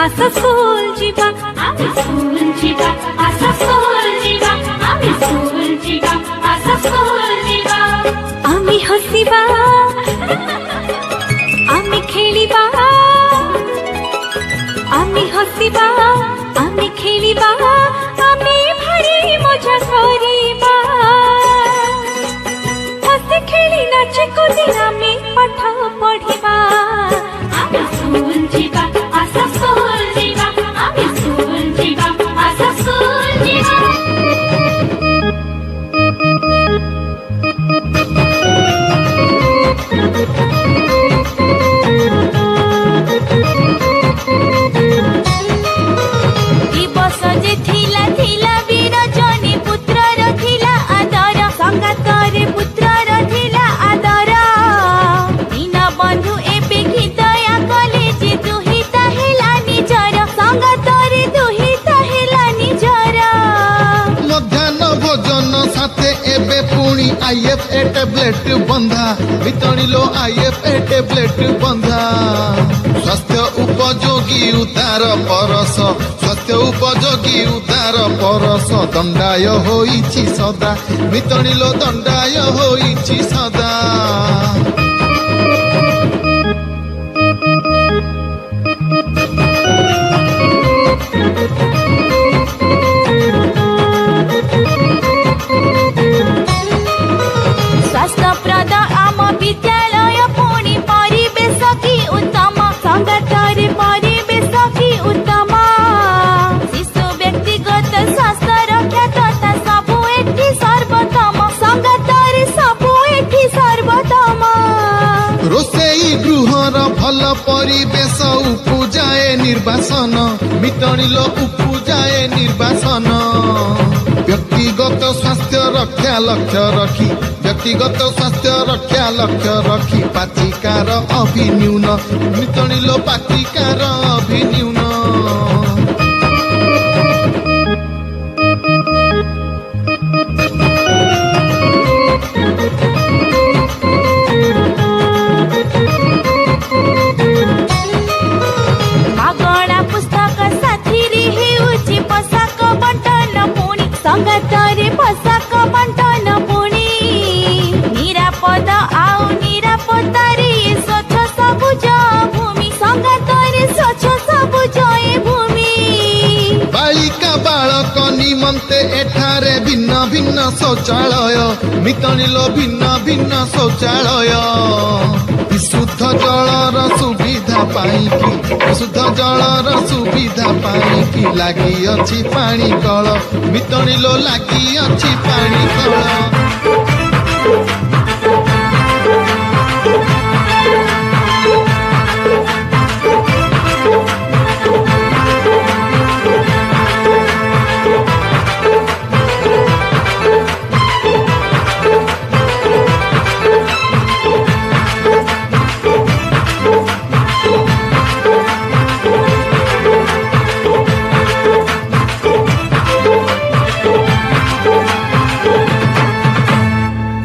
आस school जीवा आमी school जीवा आस स्कूल जीवा आमी स्कूल जीवा आस स्कूल जीवा आमी हसिबा आमी खेलिबा आमी हसिबा आमी खेलिबा आमी भारी मजा करिबा हसी खेली नाची कुदी आमी पाठ पढ़िबा आमी स्कूल जीवा आस स्कूल जीवा आमी स्कूल जीवा आस स्कूल जीवा दिवस जे थिला थिला वीर जनी पुत्र र थिला आदर संगातरे पुत्र र थिला आदर दीन बंधु एबे दया कले जे दुहिता हेला निजर संगातरे दुहिता हेला निजर मध्याह्न भोजन साथे एबे पुणी आईएफ ए टैबलेट बंधा वितणिलो आईएफ ए टैबलेट बंधा स्वास्थ्य उपयोगी उदार परस स्वास्थ्य उपयोगी उदार परस दंडाय होइछि सदा वितणिलो दंडाय होइछि सदा स्वास्थ्यप्रद आम विद्यालय पुणी परिवेश की उत्तम संगातरे परिवेश की उत्तम शिशु व्यक्तिगत स्वास्थ्य रक्षा तथा सबु एठी सर्वोत्तम संगातरे सबु एठी सर्वोत्तम रोषेई गृहर भल परिवेश उपजाए निर्वासन मिटणिलो उपजाए निर्वासन व्यक्तिगत स्वास्थ्य रक्षा लक्ष्य रखी व्यक्तिगत स्वास्थ्य रक्षा लक्ष्य रखी पाचिकार अभिन्यून मिटणिलो पाचिकार अभिन्यून मागणा पुस्तक साथी हेउछि पोशाक बंटन पुणी संगातरे पोशाक बंटन पुणी निरापद आउ निरापत्तारे स्वच्छ सबुज भूमि संगातरे स्वच्छ सबुज ए भूमि बालिका बालक निमंते एठारे भिन्न भिन्न शौचालय मितणिलो भिन्न भिन्न शौचालय विशुद्ध जलर सुविधा पाइकी विशुद्ध जलर सुविधा पाइकी लागि अछि पानी कल मितणिलो लागि अछि पानी कल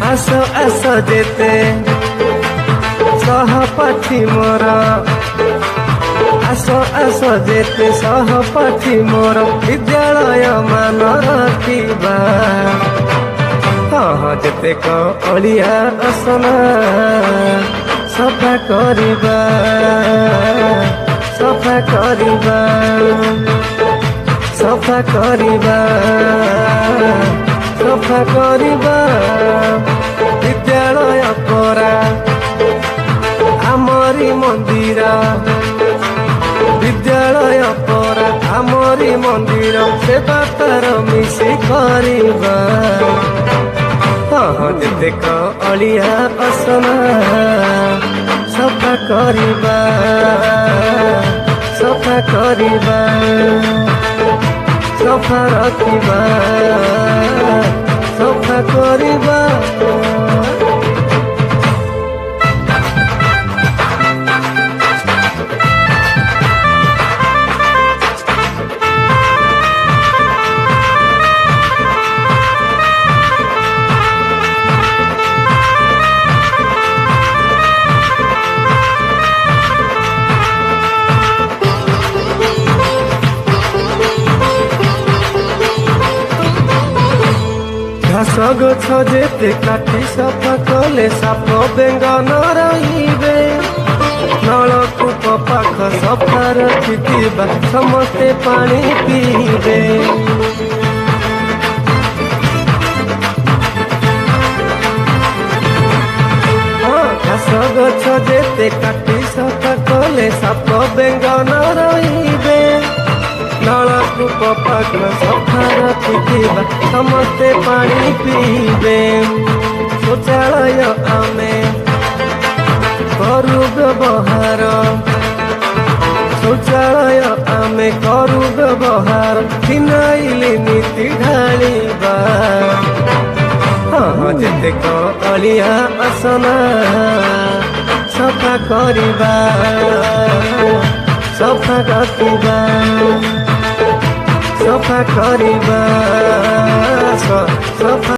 आसो आसो जेते सहपाठी मोर आसो आसो जेते सहपाठी मोर विद्यालय मान रखिबा हाँ जेते अलिया असना सफा करिबा सफा करिबा सफा करिबा सफा करिबा विद्यालय परा आमरी मंदिर विद्यालय परा आमरी मंदिर से बातार मिसी करिबा हाँ जेते अलिया असना सफा करिबा सफा करिबा सफा रखिबा सफा करिबा ଗଛ ଯେତେ କାଟି ସଫା କଲେ ସାପ ବେଙ୍ଗ ନ ରହିବେ। ନଳକୂପ ପାଖ ସଫା ରଖିଥିବା ସମସ୍ତେ ପାଣି ପିଇବେ। ଘାସ ଗଛ ଯେତେ କାଟି ସଫା କଲେ ସାପ ବେଙ୍ଗ ନ ରହିବେ। ନଳକୂପ ପାଖ ସଫା ରଖିଥିବା ସମସ୍ତେ ପାଣି ପିଇବେ। ଶୌଚାଳୟ ଆମେ କରୁ ବ୍ୟବହାର, ଶୌଚାଳୟ ଆମେ କରୁ ବ୍ୟବହାର। ଫିନାଇଲ ନୀତି ଢାଳିବା, ଯେତେକ ଅଳିଆ ଆସନା ସଫା କରିବା, ସଫା ରଖିବା, ସଫା କରିବା, ସଫା